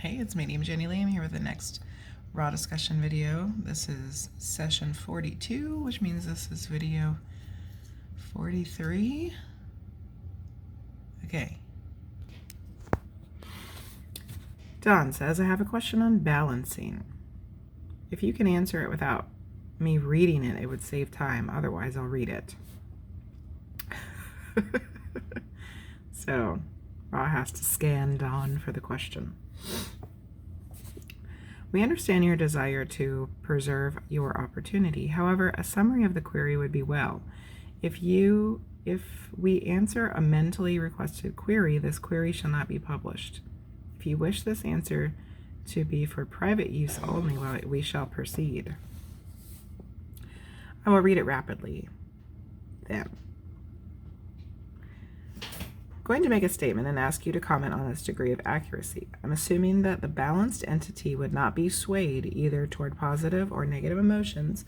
Hey, it's me, named Jenny Lee. I'm here with the next raw discussion video. This is session 42, which means this is video 43. Okay. Don says, I have a question on balancing. If you can answer it without me reading it, it would save time. Otherwise, I'll read it. So, Raw has to scan Don for the question. We understand your desire to preserve your opportunity. However, a summary of the query would be well. If we answer a mentally requested query, this query shall not be published. If you wish this answer to be for private use only, well, we shall proceed. I will read it rapidly then. Going to make a statement and ask you to comment on its degree of accuracy. I'm assuming that the balanced entity would not be swayed either toward positive or negative emotions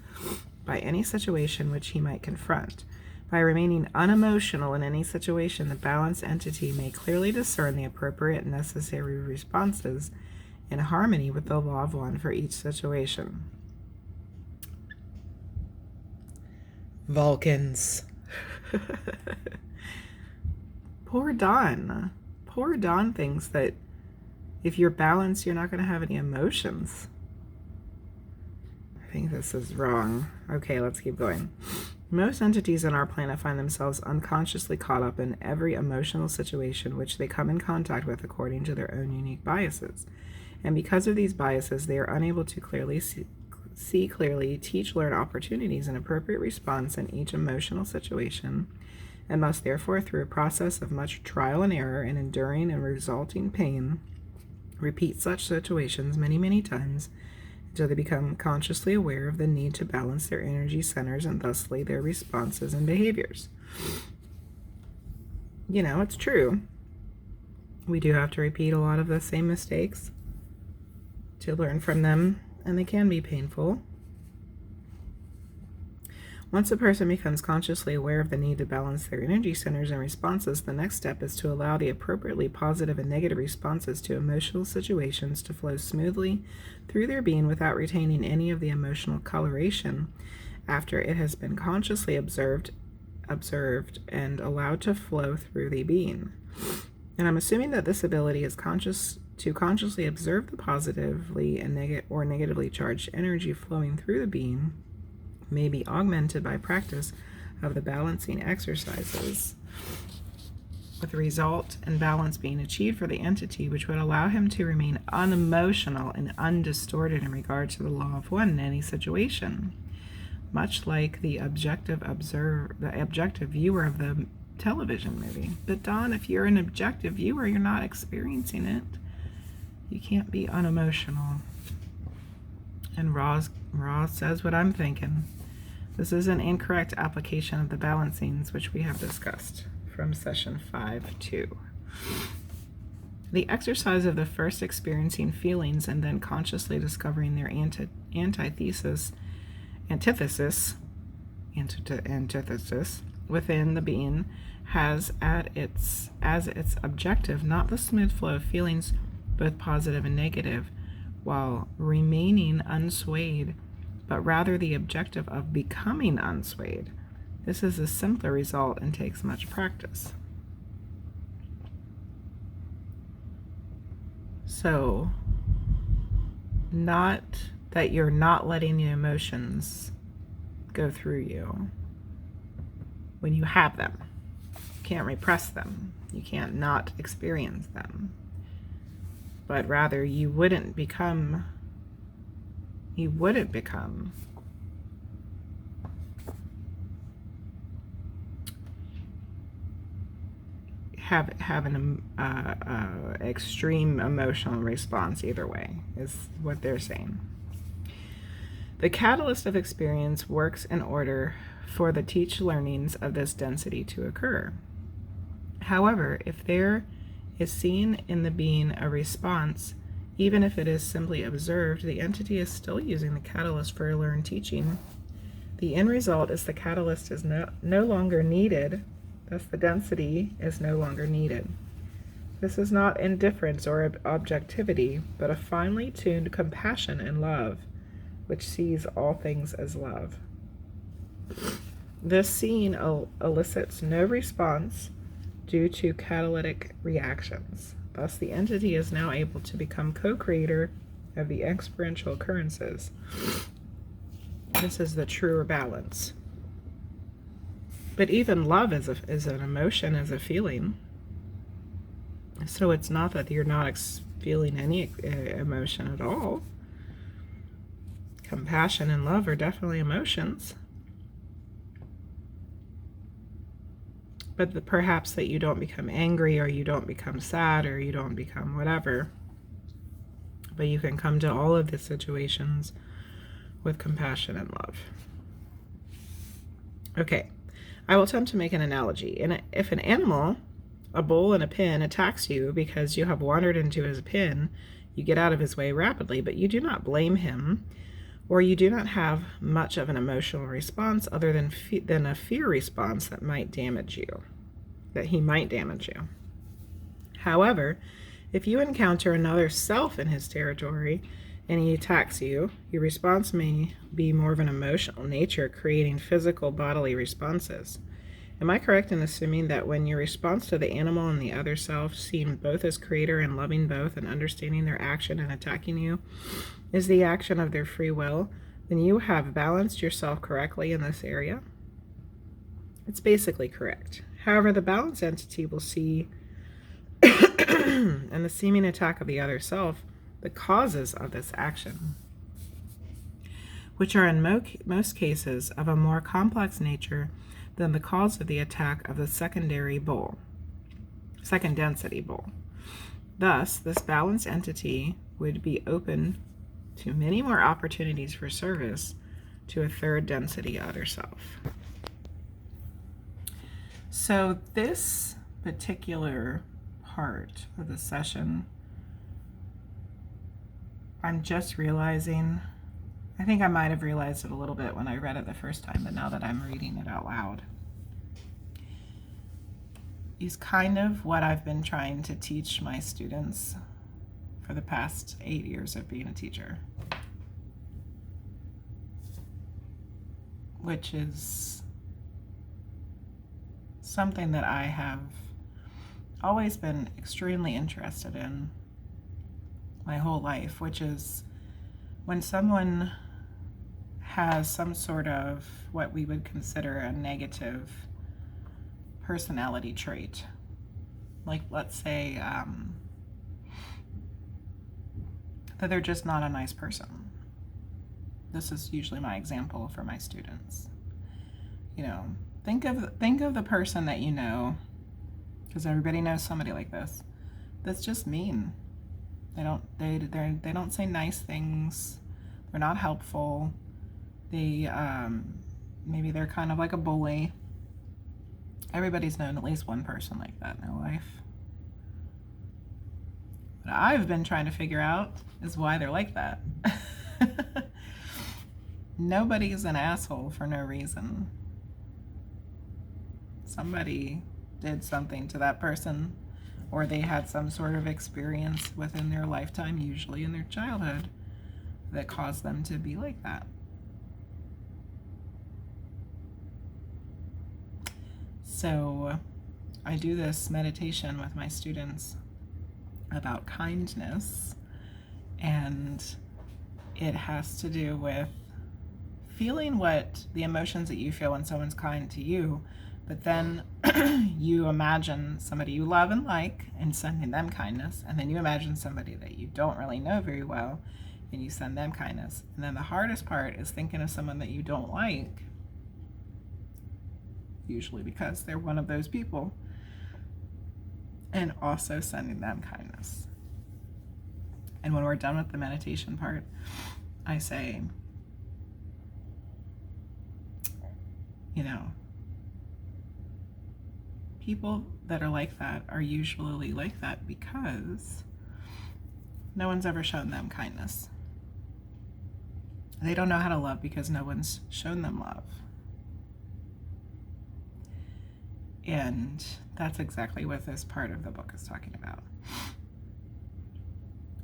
by any situation which he might confront. By remaining unemotional in any situation, the balanced entity may clearly discern the appropriate and necessary responses in harmony with the law of one for each situation. Vulcans. Poor Don. Poor Don thinks that if you're balanced, you're not going to have any emotions. I think this is wrong. Okay, let's keep going. Most entities on our planet find themselves unconsciously caught up in every emotional situation which they come in contact with according to their own unique biases. And because of these biases, they are unable to clearly see clearly, teach, learn opportunities and appropriate response in each emotional situation, and must therefore, through a process of much trial and error and enduring and resulting pain, repeat such situations many, many times until they become consciously aware of the need to balance their energy centers and thusly their responses and behaviors. You know, it's true. We do have to repeat a lot of the same mistakes to learn from them, and they can be painful. Once a person becomes consciously aware of the need to balance their energy centers and responses, the next step is to allow the appropriately positive and negative responses to emotional situations to flow smoothly through their being without retaining any of the emotional coloration after it has been consciously observed and allowed to flow through the being. And I'm assuming that this ability is to consciously observe the positively and negatively charged energy flowing through the being may be augmented by practice of the balancing exercises, with the result and balance being achieved for the entity, which would allow him to remain unemotional and undistorted in regard to the law of one in any situation, much like the objective viewer of the television movie. But Don, if you're an objective viewer, you're not experiencing it. You can't be unemotional. And Roz says what I'm thinking. This is an incorrect application of the balancings which we have discussed from session 5.2. The exercise of the first experiencing feelings and then consciously discovering their antithesis within the being has as its objective not the smooth flow of feelings, both positive and negative, while remaining unswayed, but rather the objective of becoming unswayed. This is a simpler result and takes much practice. So, not that you're not letting the emotions go through you when you have them. You can't repress them. You can't not experience them. But rather you wouldn't become have an extreme emotional response either way, is what they're saying. The catalyst of experience works in order for the teach learnings of this density to occur. However, if there is seen in the being a response, even if it is simply observed, the entity is still using the catalyst for learned teaching. The end result is the catalyst is no longer needed, thus the density is no longer needed. This is not indifference or objectivity, but a finely tuned compassion and love, which sees all things as love. This seeing elicits no response due to catalytic reactions. Thus, the entity is now able to become co-creator of the experiential occurrences. This is the truer balance. But even love is an emotion, is a feeling. So it's not that you're not feeling any emotion at all. Compassion and love are definitely emotions. But perhaps that you don't become angry, or you don't become sad, or you don't become whatever. But you can come to all of the situations with compassion and love. Okay, I will attempt to make an analogy. If an animal, a bull in a pen, attacks you because you have wandered into his pen, you get out of his way rapidly, but you do not blame him, or you do not have much of an emotional response other than a fear response that might damage you, that he might damage you. However, if you encounter another self in his territory and he attacks you, your response may be more of an emotional nature, creating physical bodily responses. Am I correct in assuming that when your response to the animal and the other self, seeing both as creator and loving both and understanding their action and attacking you, is the action of their free will, then you have balanced yourself correctly in this area? It's basically correct. However, the balanced entity will see and the seeming attack of the other self the causes of this action, which are in most cases of a more complex nature than the cause of the attack of the second density bull. Thus, this balanced entity would be open to many more opportunities for service to a third density other self. So this particular part of the session, I'm just realizing, I think I might have realized it a little bit when I read it the first time, but now that I'm reading it out loud, is kind of what I've been trying to teach my students for the past 8 years of being a teacher, which is something that I have always been extremely interested in my whole life, which is when someone has some sort of what we would consider a negative personality trait. Like, let's say that they're just not a nice person. This is usually my example for my students. You know, think of the person that you know, because everybody knows somebody like this, that's just mean. They don't say nice things. They're not helpful. They maybe they're kind of like a bully. Everybody's known at least one person like that in their life. What I've been trying to figure out is why they're like that. Nobody's an asshole for no reason. Somebody did something to that person, or they had some sort of experience within their lifetime, usually in their childhood, that caused them to be like that. So I do this meditation with my students about kindness, and it has to do with feeling what the emotions that you feel when someone's kind to you, but then you imagine somebody you love and like and sending them kindness, and then you imagine somebody that you don't really know very well and you send them kindness. And then the hardest part is thinking of someone that you don't like, usually because they're one of those people, and also sending them kindness. And when we're done with the meditation part, I say, you know, people that are like that are usually like that because no one's ever shown them kindness. They don't know how to love because no one's shown them love. And that's exactly what this part of the book is talking about.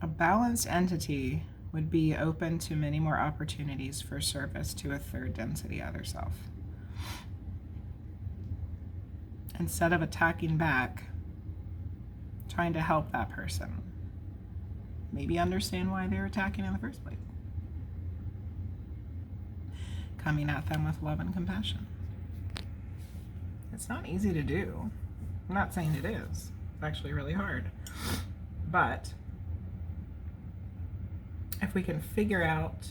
A balanced entity would be open to many more opportunities for service to a third density other self. Instead of attacking back, trying to help that person. Maybe understand why they're attacking in the first place. Coming at them with love and compassion. It's not easy to do. I'm not saying it is. It's actually really hard. But if we can figure out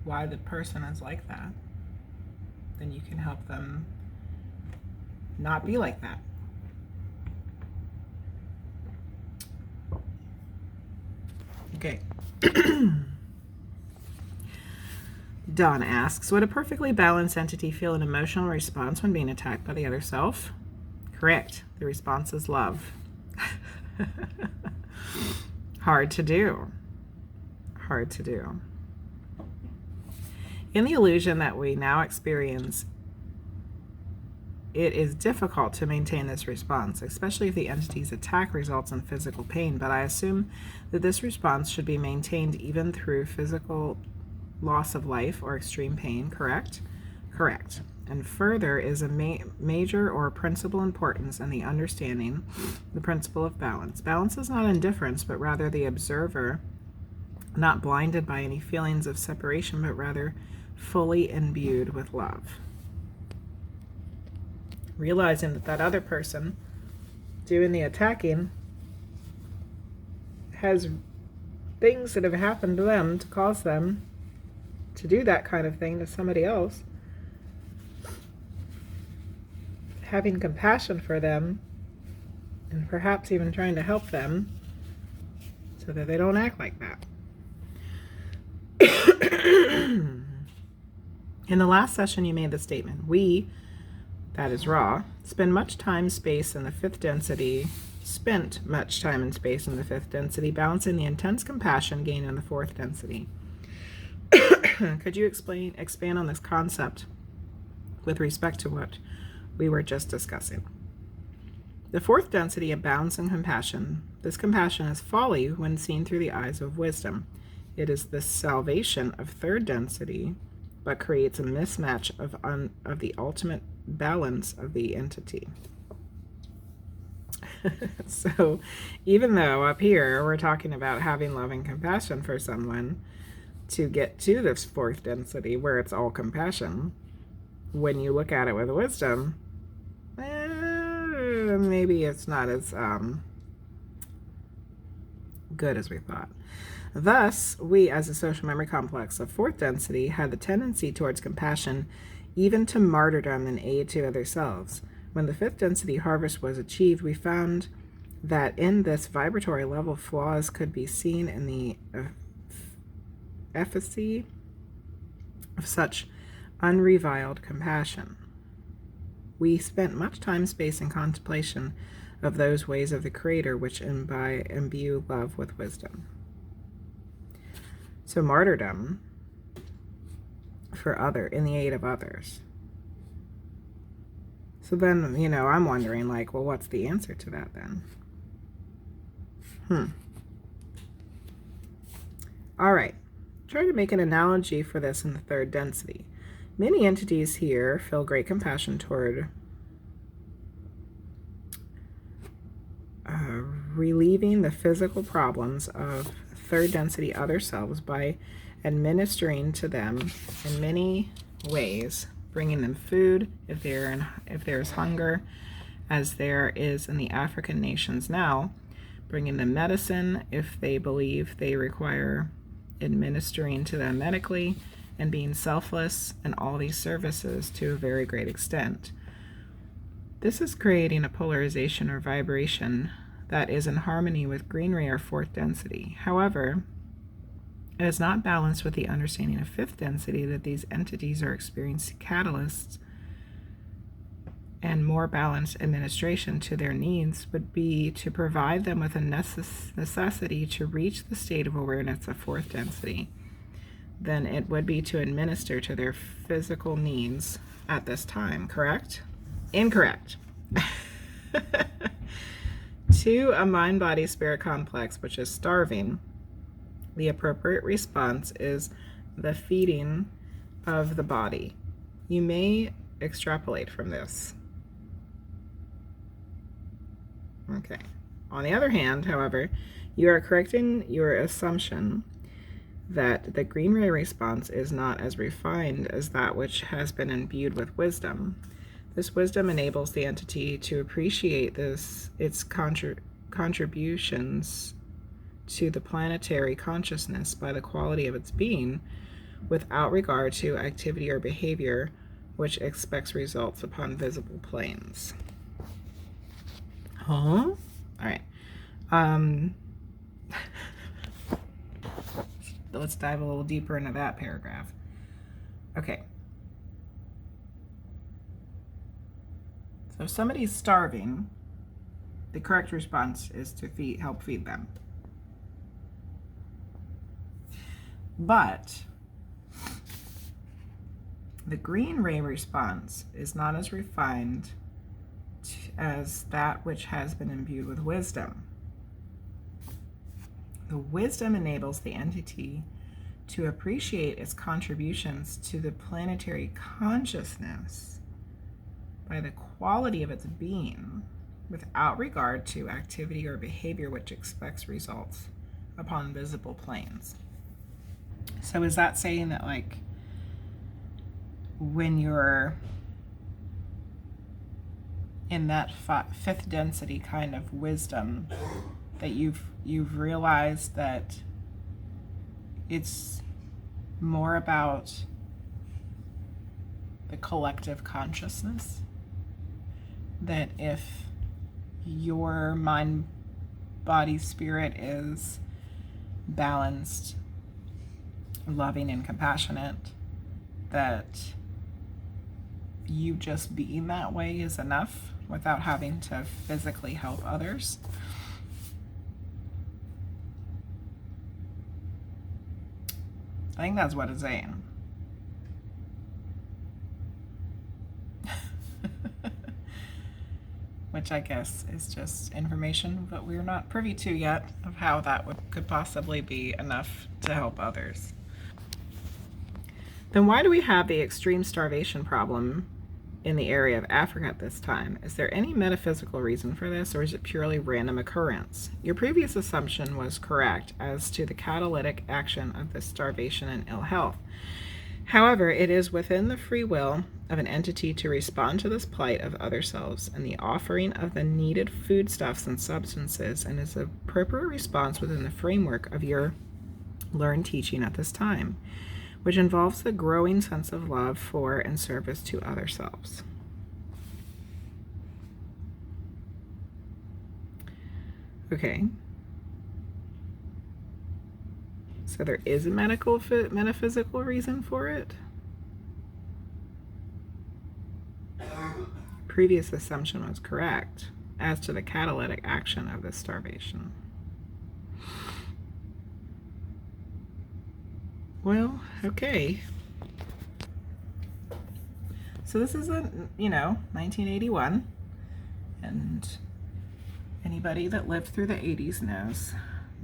why the person is like that, then you can help them not be like that. Okay. Dawn asks, would a perfectly balanced entity feel an emotional response when being attacked by the other self? Correct. The response is love. Hard to do. Hard to do. In the illusion that we now experience, it is difficult to maintain this response, especially if the entity's attack results in physical pain, but I assume that this response should be maintained even through physical loss of life or extreme pain, correct? Correct. And further is a major or principal importance in the understanding the principle of balance. Balance is not indifference, but rather the observer, not blinded by any feelings of separation, but rather fully imbued with love. Realizing that that other person doing the attacking has things that have happened to them to cause them to do that kind of thing to somebody else. Having compassion for them and perhaps even trying to help them so that they don't act like that. In the last session, you made the statement, we, that is Ra, spent much time and space in the fifth density, balancing the intense compassion gained in the fourth density. Could you expand on this concept with respect to what we were just discussing? The fourth density abounds in compassion. This compassion is folly when seen through the eyes of wisdom. It is the salvation of third density, but creates a mismatch of the ultimate balance of the entity. So even though up here we're talking about having love and compassion for someone to get to this fourth density where it's all compassion, when you look at it with wisdom, maybe it's not as good as we thought. Thus, we as a social memory complex of fourth density had the tendency towards compassion, even to martyrdom and aid to other selves. When the fifth density harvest was achieved, we found that in this vibratory level, flaws could be seen in the efficacy of such unreviled compassion. We spent much time, space, and contemplation of those ways of the Creator which imbue love with wisdom. So martyrdom in the aid of others. So then, I'm wondering, well, what's the answer to that then? All right. Try to make an analogy for this in the third density. Many entities here feel great compassion toward relieving the physical problems of third density other selves by administering to them in many ways, bringing them food if there's hunger, as there is in the African nations now, bringing them medicine if they believe they require administering to them medically, and being selfless in all these services to a very great extent. This is creating a polarization or vibration that is in harmony with greenery or fourth density. However, it is not balanced with the understanding of fifth density that these entities are experiencing catalysts, and more balanced administration to their needs would be to provide them with a necessity to reach the state of awareness of fourth density than it would be to administer to their physical needs at this time, correct? Incorrect. To a mind-body-spirit complex which is starving, the appropriate response is the feeding of the body. You may extrapolate from this. Okay. On the other hand, however, you are correcting your assumption that the green ray response is not as refined as that which has been imbued with wisdom. This wisdom enables the entity to appreciate its contributions to the planetary consciousness by the quality of its being, without regard to activity or behavior which expects results upon visible planes. Huh? All right. Let's dive a little deeper into that paragraph. Okay. So if somebody's starving, the correct response is to help feed them. But the green ray response is not as refined as that which has been imbued with wisdom. The wisdom enables the entity to appreciate its contributions to the planetary consciousness by the quality of its being, without regard to activity or behavior which expects results upon visible planes. So is that saying that, like, when you're in that fifth density kind of wisdom, that you've realized that it's more about the collective consciousness? That if your mind, body, spirit is balanced, loving, and compassionate, that you just being that way is enough without having to physically help others? I think that's what it's saying. Which I guess is just information that we're not privy to yet of how that could possibly be enough to help others. Then why do we have the extreme starvation problem in the area of Africa at this time? Is there any metaphysical reason for this, or is it purely random occurrence? Your previous assumption was correct as to the catalytic action of this starvation and ill health. However, it is within the free will of an entity to respond to this plight of other selves and the offering of the needed foodstuffs and substances, and is an appropriate response within the framework of your learned teaching at this time, which involves the growing sense of love for and service to other selves. Okay. So there is a metaphysical reason for it. Previous assumption was correct as to the catalytic action of this starvation. Well, okay. So this is 1981, and anybody that lived through the 80s knows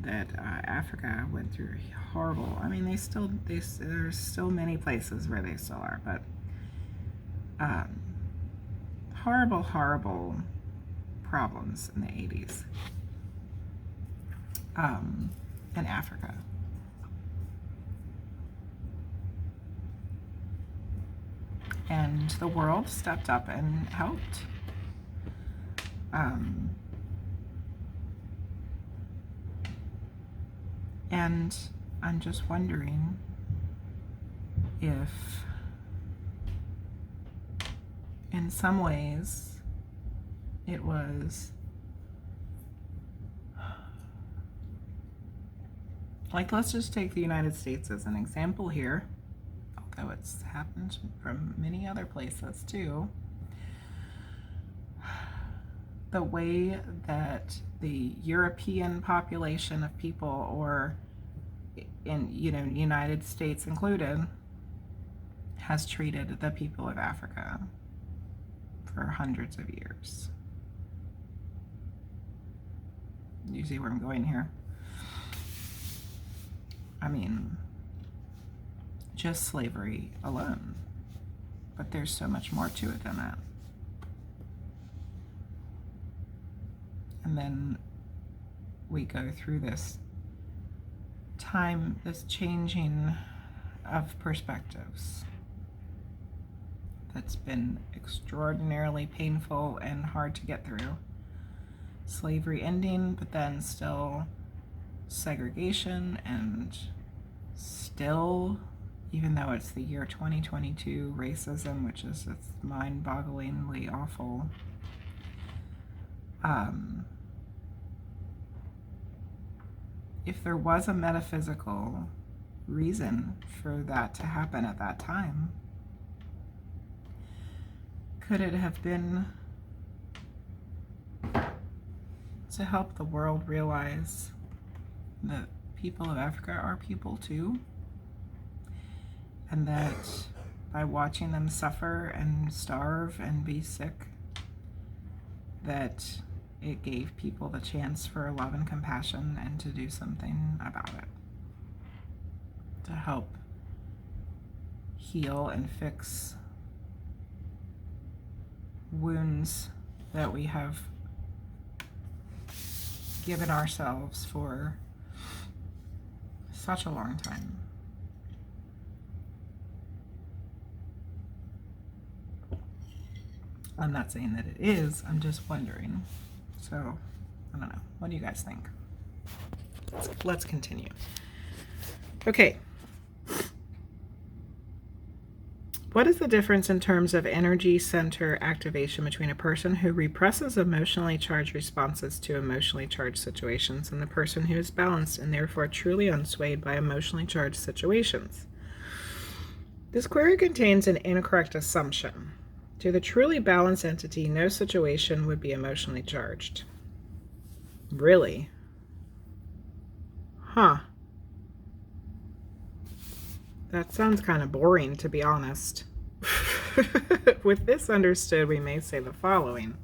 that Africa went through horrible. I mean, there's still many places where they still are, but horrible problems in the 80s in Africa. And the world stepped up and helped. And I'm just wondering if, in some ways, it was like, let's just take the United States as an example here, although it's happened from many other places too. The way that the European population of people, or in United States included, has treated the people of Africa for hundreds of years. You see where I'm going here? I mean, just slavery alone. But there's so much more to it than that. And then we go through this time, this changing of perspectives that's been extraordinarily painful and hard to get through. Slavery ending, but then still segregation, and still, even though it's the year 2022, racism, which is it's mind-bogglingly awful. If there was a metaphysical reason for that to happen at that time, could it have been to help the world realize that people of Africa are people too? And that by watching them suffer and starve and be sick, that it gave people the chance for love and compassion and to do something about it, to help heal and fix wounds that we have given ourselves for such a long time. I'm not saying that it is, I'm just wondering. So, I don't know. What do you guys think? Let's continue. Okay. What is the difference in terms of energy center activation between a person who represses emotionally charged responses to emotionally charged situations and the person who is balanced and therefore truly unswayed by emotionally charged situations? This query contains an incorrect assumption. To the truly balanced entity, no situation would be emotionally charged. Really? Huh. That sounds kind of boring, to be honest. With this understood, we may say the following.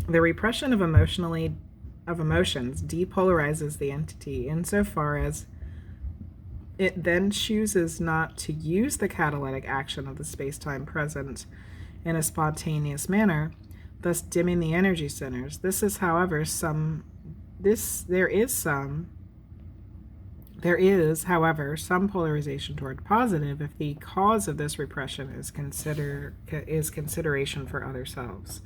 The repression of emotions depolarizes the entity insofar as it then chooses not to use the catalytic action of the space-time present in a spontaneous manner, thus dimming the energy centers. There is, however, some polarization toward positive if the cause of this repression is consideration for other selves.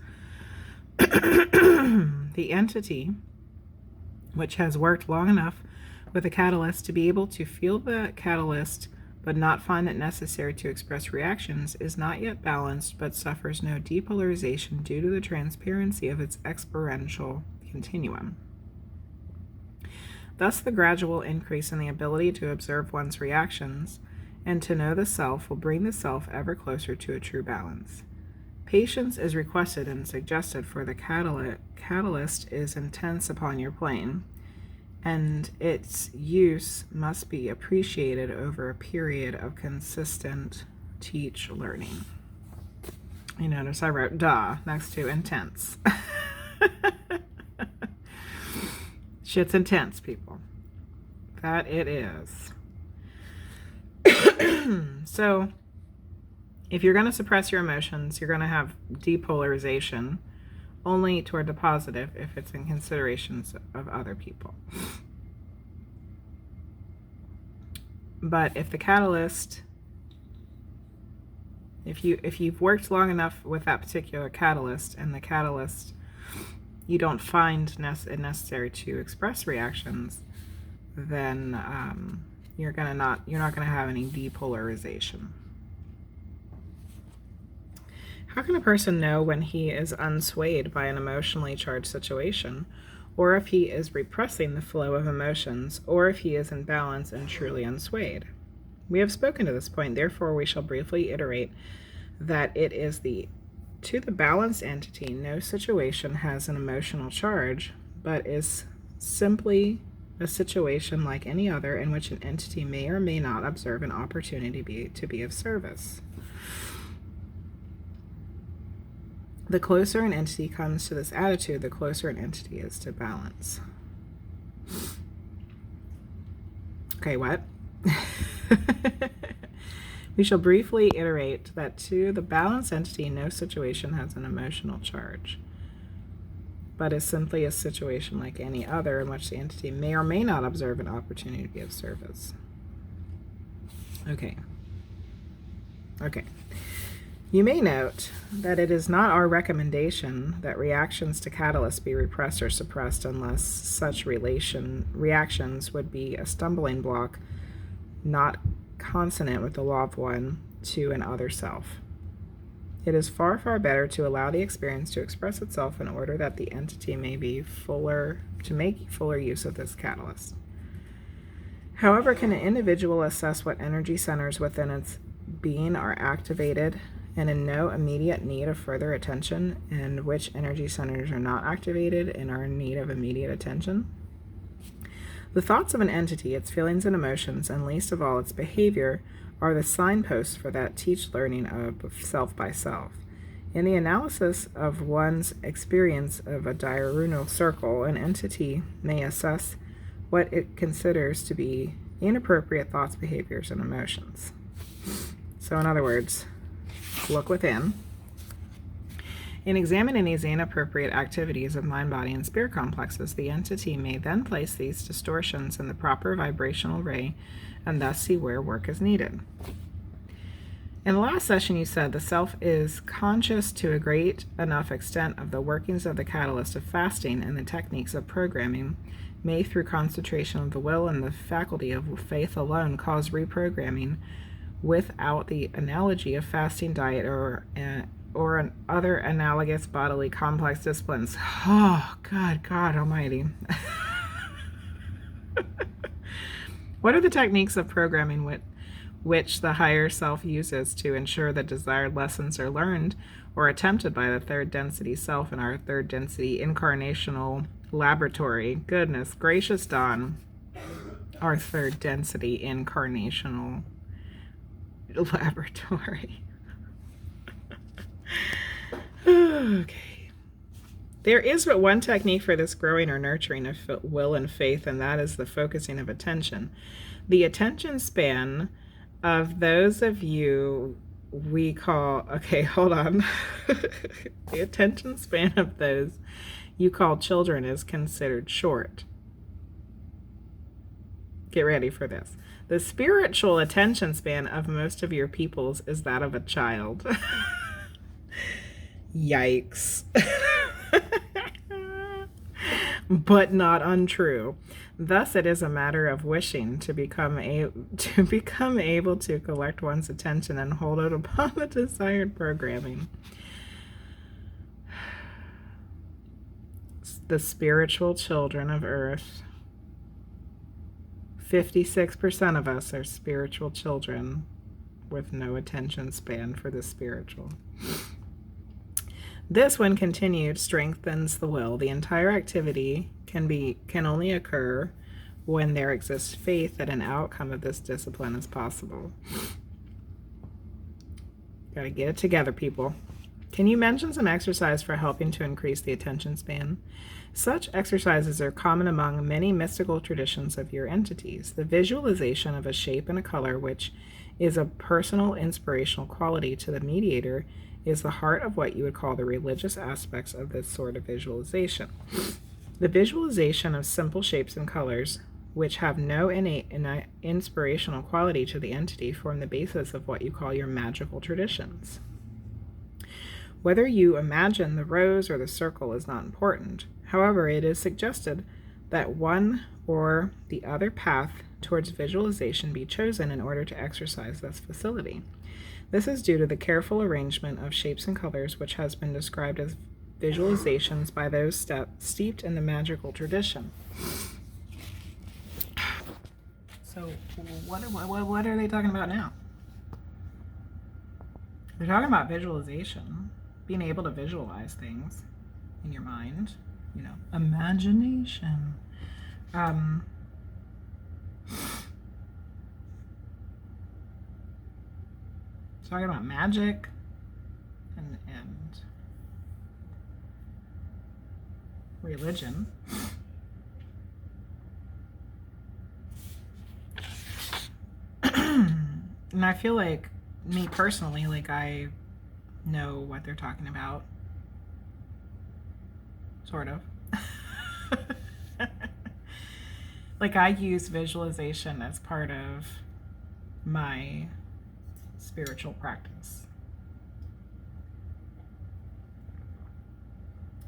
The entity, which has worked long enough with a catalyst to be able to feel the catalyst but not find it necessary to express reactions, is not yet balanced but suffers no depolarization due to the transparency of its experiential continuum. Thus, the gradual increase in the ability to observe one's reactions and to know the self will bring the self ever closer to a true balance. Patience is requested and suggested, for the catalyst is intense upon your plane, and its use must be appreciated over a period of consistent learning. You notice I wrote "duh" next to intense. Shit's intense, people. That it is. So, if you're going to suppress your emotions, you're going to have depolarization only toward the positive if it's in considerations of other people. But if the catalyst, if you've worked long enough with that particular catalyst, and the catalyst you don't find it necessary to express reactions, then you're not gonna have any depolarization. How can a person know when he is unswayed by an emotionally charged situation, or if he is repressing the flow of emotions, or if he is in balance and truly unswayed? We have spoken to this point, therefore we shall briefly iterate that it is to the balanced entity, no situation has an emotional charge, but is simply a situation like any other in which an entity may or may not observe an opportunity to be of service. The closer an entity comes to this attitude, the closer an entity is to balance. Okay, what? We shall briefly iterate that to the balanced entity, no situation has an emotional charge, but is simply a situation like any other in which the entity may or may not observe an opportunity of service. Okay. You may note that it is not our recommendation that reactions to catalysts be repressed or suppressed unless such reactions would be a stumbling block not consonant with the law of one to an other self. It is far, far better to allow the experience to express itself in order that the entity may be to make fuller use of this catalyst. However, can an individual assess what energy centers within its being are activated and in no immediate need of further attention, and which energy centers are not activated and are in need of immediate attention? The thoughts of an entity, its feelings and emotions, and least of all its behavior, are the signposts for that teach learning of self by self. In the analysis of one's experience of a diurnal circle, an entity may assess what it considers to be inappropriate thoughts, behaviors, and emotions. So in other words, look within. In examining these inappropriate activities of mind, body, and spirit complexes, the entity may then place these distortions in the proper vibrational ray and thus see where work is needed. In the last session, you said the self is conscious to a great enough extent of the workings of the catalyst of fasting and the techniques of programming may, through concentration of the will and the faculty of faith alone, cause reprogramming without the analogy of fasting, diet, or other analogous bodily complex disciplines. Oh, God almighty. What are the techniques of programming which the higher self uses to ensure that desired lessons are learned or attempted by the third density self in our third density incarnational laboratory? Goodness gracious, Dawn. Our third density incarnational laboratory. Okay. There is but one technique for this growing or nurturing of will and faith, and that is the focusing of attention. The attention span of those of you we call, okay, hold on. The attention span of those you call children is considered short. Get ready for this. The spiritual attention span of most of your peoples is that of a child. Yikes. But not untrue. Thus, it is a matter of wishing to become able to collect one's attention and hold it upon the desired programming. The spiritual children of Earth. 56% of us are spiritual children with no attention span for the spiritual. This, when continued, strengthens the will. The entire activity can only occur when there exists faith that an outcome of this discipline is possible. Gotta get it together, people. Can you mention some exercise for helping to increase the attention span? Such exercises are common among many mystical traditions of your entities. The visualization of a shape and a color, which is a personal inspirational quality to the mediator, is the heart of what you would call the religious aspects of this sort of visualization. The visualization of simple shapes and colors, which have no innate inspirational quality to the entity, form the basis of what you call your magical traditions. Whether you imagine the rose or the circle is not important. However, it is suggested that one or the other path towards visualization be chosen in order to exercise this facility. This is due to the careful arrangement of shapes and colors, which has been described as visualizations by those steeped in the magical tradition. So what are they talking about now? They're talking about visualization, being able to visualize things in your mind, imagination. Talking about magic and religion. And I feel like, me personally, like I know what they're talking about. Sort of. Like I use visualization as part of my spiritual practice.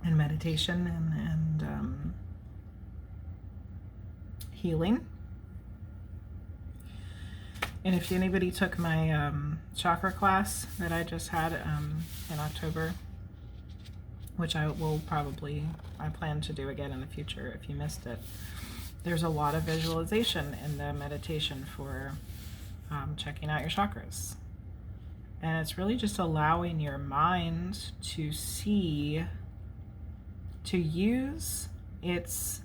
And meditation and healing. And if anybody took my chakra class that I just had in October, which I plan to do again in the future if you missed it, there's a lot of visualization in the meditation for checking out your chakras. And it's really just allowing your mind to see, to use its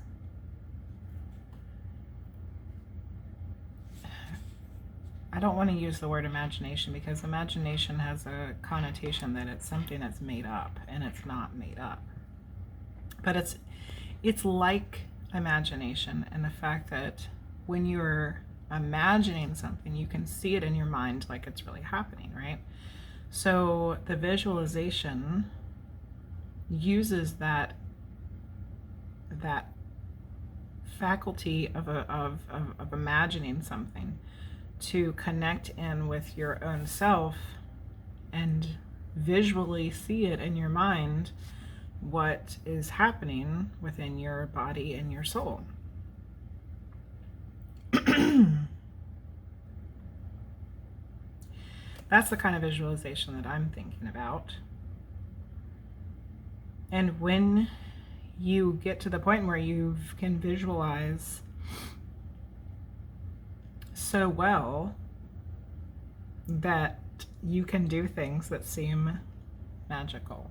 I don't want to use the word imagination, because imagination has a connotation that it's something that's made up, and it's not made up. But it's like imagination, and the fact that when you're imagining something, you can see it in your mind like it's really happening, right? So the visualization uses that faculty of imagining something to connect in with your own self and visually see it in your mind, what is happening within your body and your soul. That's the kind of visualization that I'm thinking about. And when you get to the point where you can visualize so well that you can do things that seem magical.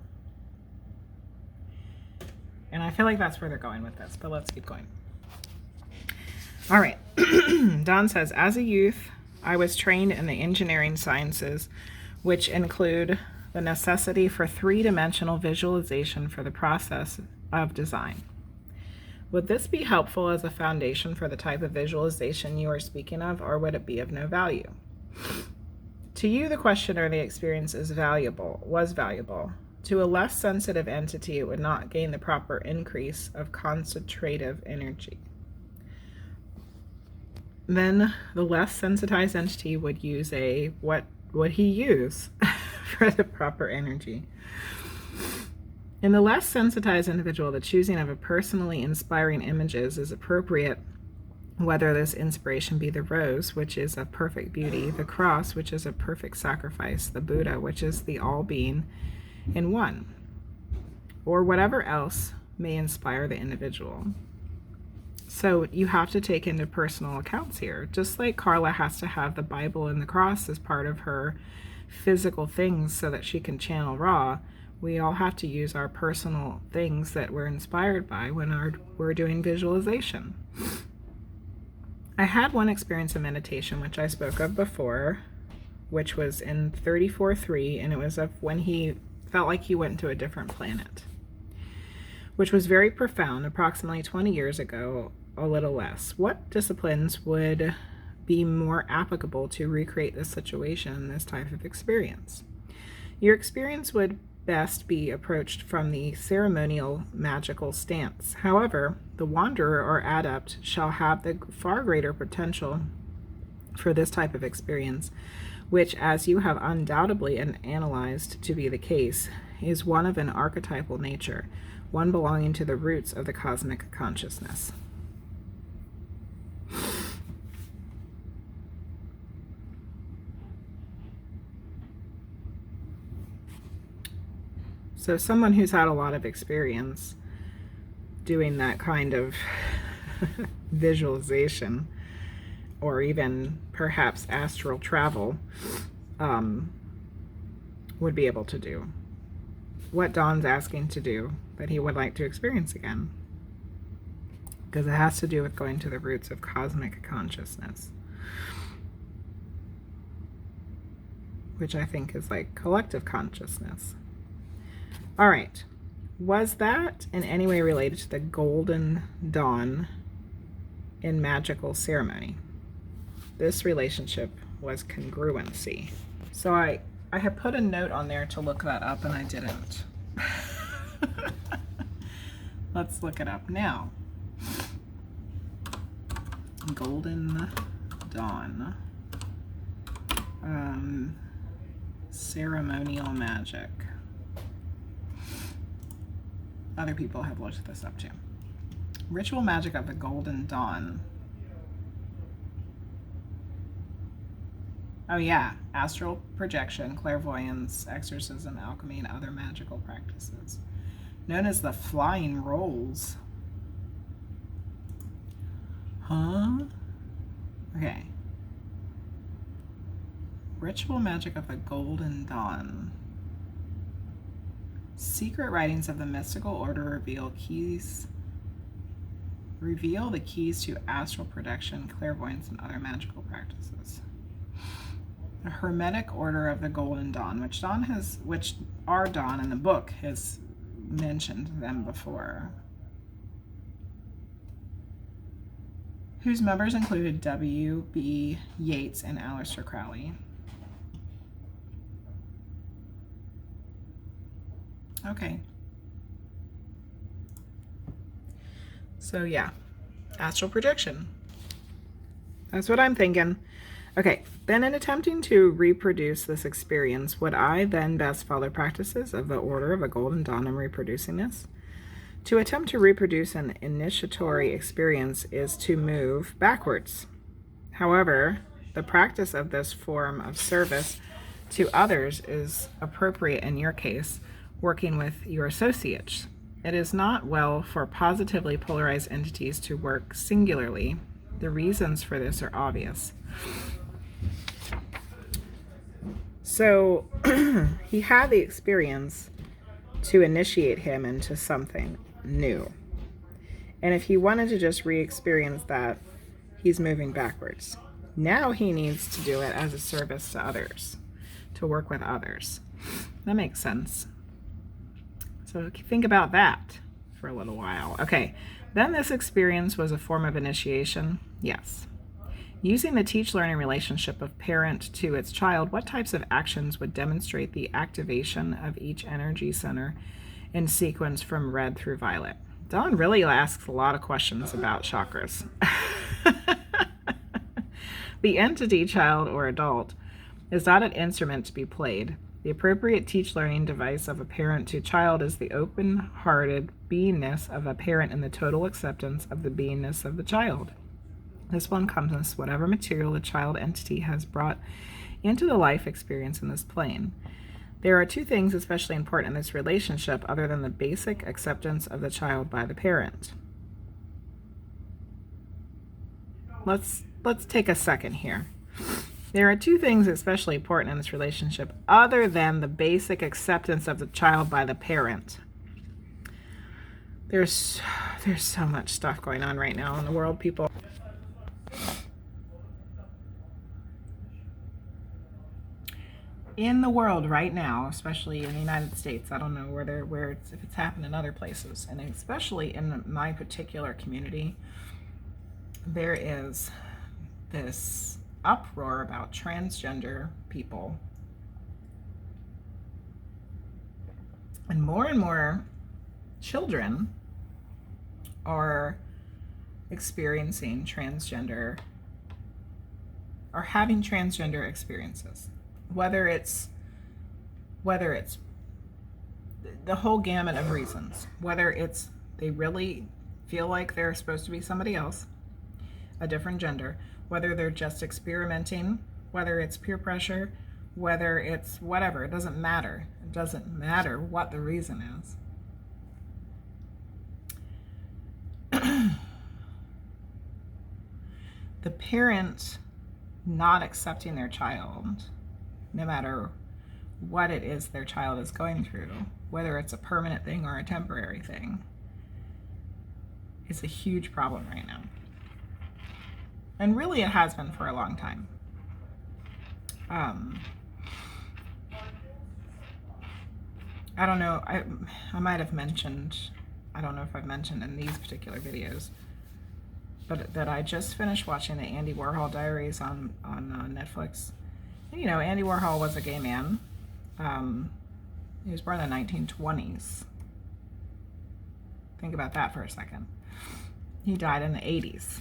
And I feel like that's where they're going with this, but let's keep going. All right. Don says, as a youth, I was trained in the engineering sciences, which include the necessity for three-dimensional visualization for the process of design. Would this be helpful as a foundation for the type of visualization you are speaking of, or would it be of no value? To you, the question or the experience was valuable. To a less sensitive entity, it would not gain the proper increase of concentrative energy. Then the less sensitized entity would use what would he use for the proper energy? In the less sensitized individual, the choosing of a personally inspiring images is appropriate, whether this inspiration be the rose, which is of perfect beauty, the cross, which is a perfect sacrifice, the Buddha, which is the all-being in one, or whatever else may inspire the individual. So you have to take into personal accounts here. Just like Carla has to have the Bible and the cross as part of her physical things so that she can channel Ra, we all have to use our personal things that we're inspired by when we're doing visualization. I had one experience of meditation, which I spoke of before, which was in 34.3, and it was of when he felt like he went to a different planet, which was very profound, approximately 20 years ago, a little less. What disciplines would be more applicable to recreate this situation in this type of experience? Your experience would best be approached from the ceremonial magical stance. However, the wanderer or adept shall have the far greater potential for this type of experience, which, as you have undoubtedly analyzed to be the case, is one of an archetypal nature, one belonging to the roots of the cosmic consciousness. So someone who's had a lot of experience doing that kind of visualization, or even perhaps astral travel, would be able to do what Don's asking to do, that he would like to experience again. Because it has to do with going to the roots of cosmic consciousness, which I think is like collective consciousness. All right, Was that in any way related to the Golden Dawn in magical ceremony? This relationship was congruency. So I had put a note on there to look that up, and I didn't. Let's look it up now. Golden Dawn. Ceremonial magic. Other people have looked this up too. Ritual magic of the Golden Dawn. Oh yeah, astral projection, clairvoyance, exorcism, alchemy, and other magical practices. Known as the flying rolls. Huh? Okay. Ritual magic of the Golden Dawn. Secret writings of the mystical order reveal the keys to astral projection, clairvoyance, and other magical practices. The Hermetic Order of the Golden Dawn, which our Dawn in the book has mentioned them before, whose members included W.B. Yeats and Aleister Crowley. Okay. So yeah, astral projection. That's what I'm thinking. Okay, then in attempting to reproduce this experience, would I then best follow practices of the Order of a Golden Dawn in reproducing this? To attempt to reproduce an initiatory experience is to move backwards. However, the practice of this form of service to others is appropriate in your case, working with your associates. It is not well for positively polarized entities to work singularly. The reasons for this are obvious. So he had the experience to initiate him into something new. And if he wanted to just re-experience that, he's moving backwards. Now he needs to do it as a service to others, to work with others. That makes sense. So think about that for a little while. Okay, then this experience was a form of initiation? Yes. Using the teach-learning relationship of parent to its child, what types of actions would demonstrate the activation of each energy center in sequence from red through violet? Dawn really asks a lot of questions about chakras. The entity, child or adult, is not an instrument to be played. The appropriate teach-learning device of a parent to child is the open-hearted beingness of a parent and the total acceptance of the beingness of the child. This will encompass whatever material the child entity has brought into the life experience in this plane. There are two things especially important in this relationship other than the basic acceptance of the child by the parent. Let's take a second here. There are two things especially important in this relationship other than the basic acceptance of the child by the parent. There's so much stuff going on right now in the world, people. In the world right now, especially in the United States, I don't know if it's happened in other places, and especially in my particular community, there is this uproar about transgender people. And more children are experiencing transgender, or having transgender experiences. Whether it's the whole gamut of reasons, whether it's they really feel like they're supposed to be somebody else, a different gender, whether they're just experimenting, whether it's peer pressure, whether it's whatever, it doesn't matter. It doesn't matter what the reason is. The parent not accepting their child, no matter what it is their child is going through, whether it's a permanent thing or a temporary thing, is a huge problem right now. And really it has been for a long time. I don't know, I might have mentioned, I don't know if I've mentioned in these particular videos, but that I just finished watching the Andy Warhol Diaries on Netflix. You know, Andy Warhol was a gay man. He was born in the 1920s. Think about that for a second. He died in the 80s.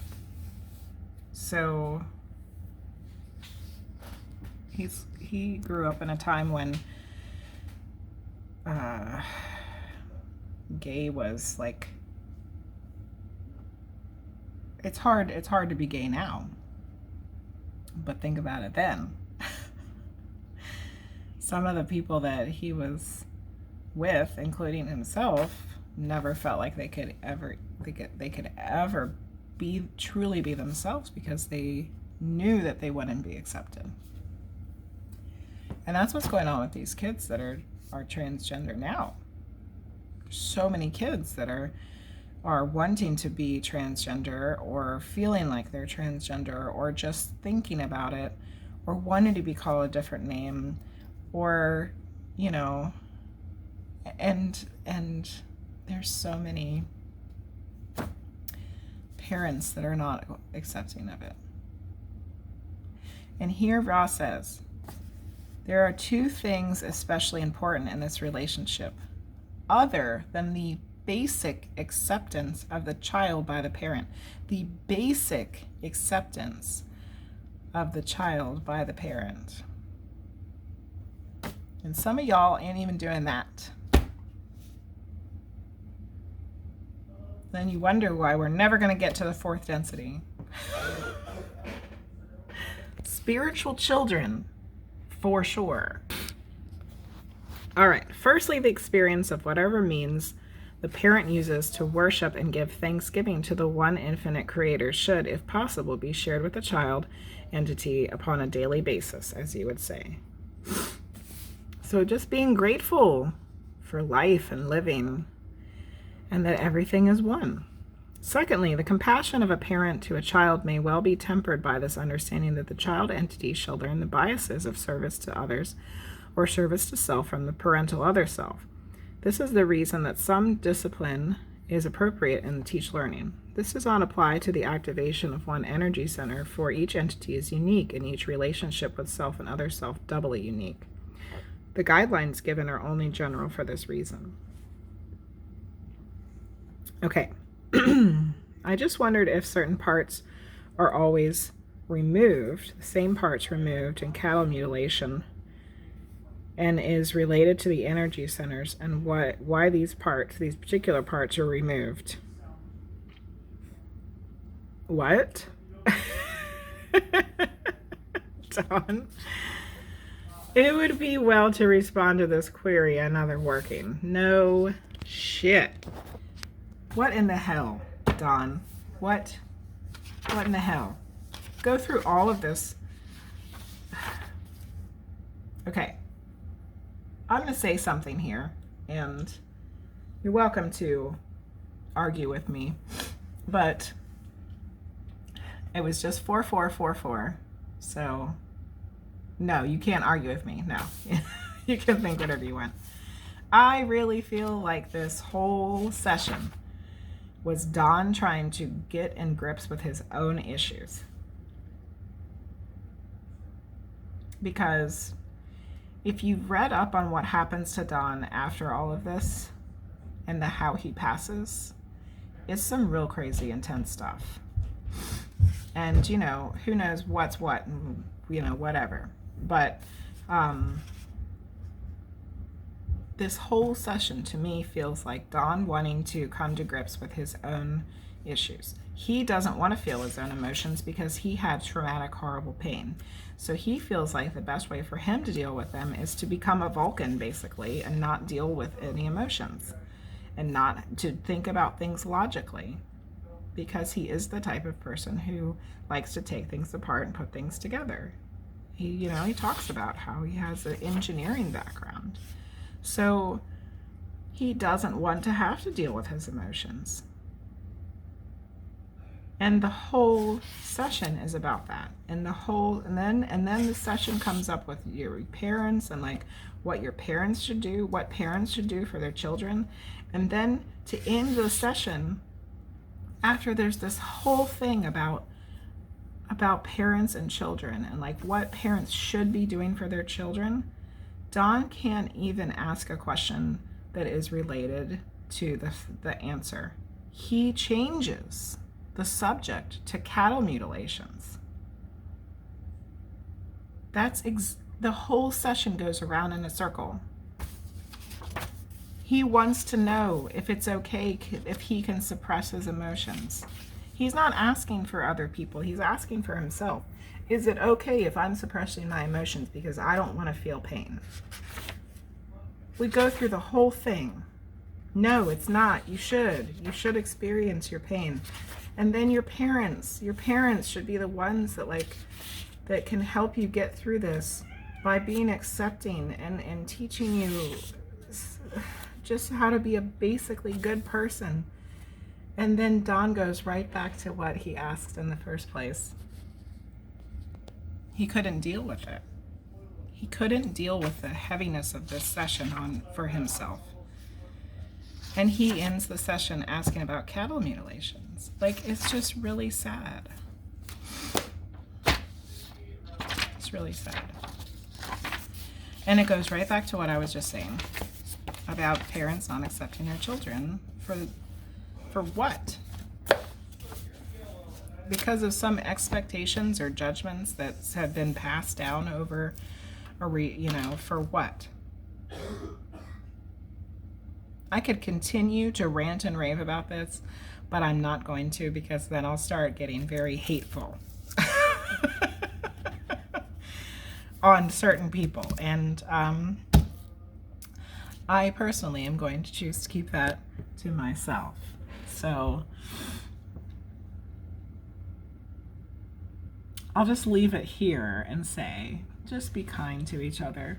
So he grew up in a time when gay was like, it's hard to be gay now, but think about it then. Some of the people that he was with, including himself, never felt like they could ever truly be themselves, because they knew that they wouldn't be accepted. And that's what's going on with these kids that are transgender now. So many kids that are wanting to be transgender, or feeling like they're transgender, or just thinking about it, or wanting to be called a different name, or, you know, and there's so many parents that are not accepting of it. And here Ra says, there are two things especially important in this relationship, other than the basic acceptance of the child by the parent. The basic acceptance of the child by the parent. And some of y'all ain't even doing that. Then you wonder why we're never going to get to the fourth density. Spiritual children, for sure. All right, firstly, the experience of whatever means the parent uses to worship and give thanksgiving to the one infinite creator should, if possible, be shared with the child entity upon a daily basis, as you would say. So just being grateful for life and living, and that everything is one. Secondly, the compassion of a parent to a child may well be tempered by this understanding that the child entity shall learn the biases of service to others or service to self from the parental other self. This is the reason that some discipline is appropriate in the teach learning. This does not apply to the activation of one energy center, for each entity is unique and each relationship with self and other self doubly unique. The guidelines given are only general for this reason. Okay, I just wondered if certain parts are always removed, the same parts removed in cattle mutilation, and is related to the energy centers, and why these particular parts are removed. What? Dawn? It would be well to respond to this query another working. No shit. What in the hell, Dawn? What in the hell? Go through all of this. Okay. I'm going to say something here, and you're welcome to argue with me, but it was just 4444, so no, you can't argue with me. No. You can think whatever you want. I really feel like this whole session was Don trying to get in grips with his own issues. Because if you've read up on what happens to Don after all of this and how he passes, it's some real crazy intense stuff. And, you know, who knows what's what, and, you know, whatever. But this whole session to me feels like Don wanting to come to grips with his own issues. He doesn't want to feel his own emotions because he had traumatic, horrible pain. So he feels like the best way for him to deal with them is to become a Vulcan, basically, and not deal with any emotions and not to think about things logically, because he is the type of person who likes to take things apart and put things together. He talks about how he has an engineering background. So he doesn't want to have to deal with his emotions. And the whole session is about that. And then the session comes up with your parents and like what your parents should do, what parents should do for their children. And then to end the session, after there's this whole thing about parents and children and like what parents should be doing for their children, Don can't even ask a question that is related to the answer. He changes the subject to cattle mutilations. That's the whole session goes around in a circle. He wants to know if it's okay, if he can suppress his emotions. He's not asking for other people, he's asking for himself. Is it okay if I'm suppressing my emotions because I don't want to feel pain? We go through the whole thing. No, it's not. You should experience your pain. And then your parents should be the ones that can help you get through this by being accepting and teaching you just how to be a basically good person. And then Don goes right back to what he asked in the first place. He couldn't deal with it. He couldn't deal with the heaviness of this session for himself. And he ends the session asking about cattle mutilations. Like, it's just really sad. It's really sad. And it goes right back to what I was just saying about parents not accepting their children for what? Because of some expectations or judgments that have been passed down over for what? I could continue to rant and rave about this, but I'm not going to, because then I'll start getting very hateful on certain people. And I personally am going to choose to keep that to myself. So I'll just leave it here and say, just be kind to each other.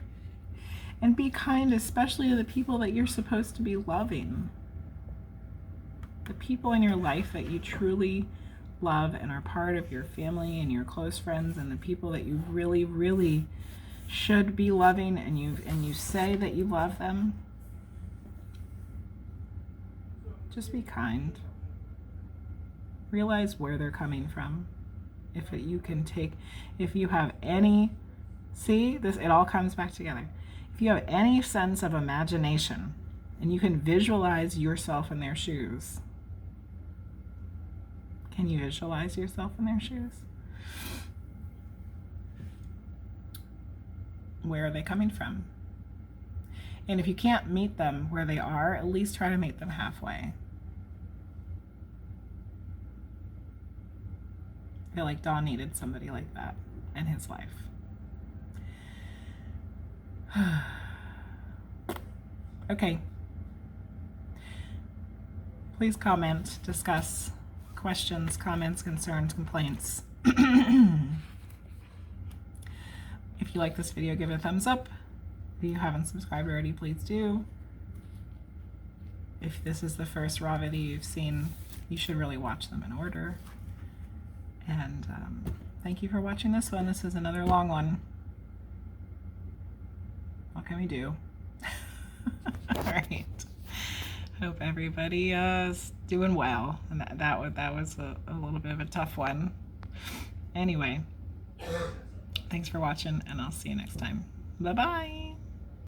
And be kind especially to the people that you're supposed to be loving. The people in your life that you truly love and are part of your family and your close friends, and the people that you really, really should be loving, and you say that you love them. Just be kind. Realize where they're coming from. If you have any, it all comes back together. If you have any sense of imagination and you can visualize yourself in their shoes, can you visualize yourself in their shoes? Where are they coming from? And if you can't meet them where they are, at least try to meet them halfway. I feel like Don needed somebody like that in his life. Okay. Please comment, discuss questions, comments, concerns, complaints. If you like this video, give it a thumbs up. If you haven't subscribed already, please do. If this is the first raw video you've seen, you should really watch them in order. And thank you for watching this one. This is another long one. What can we do? All right. Hope everybody is doing well. And that was a little bit of a tough one. Anyway, thanks for watching, and I'll see you next time. Bye-bye.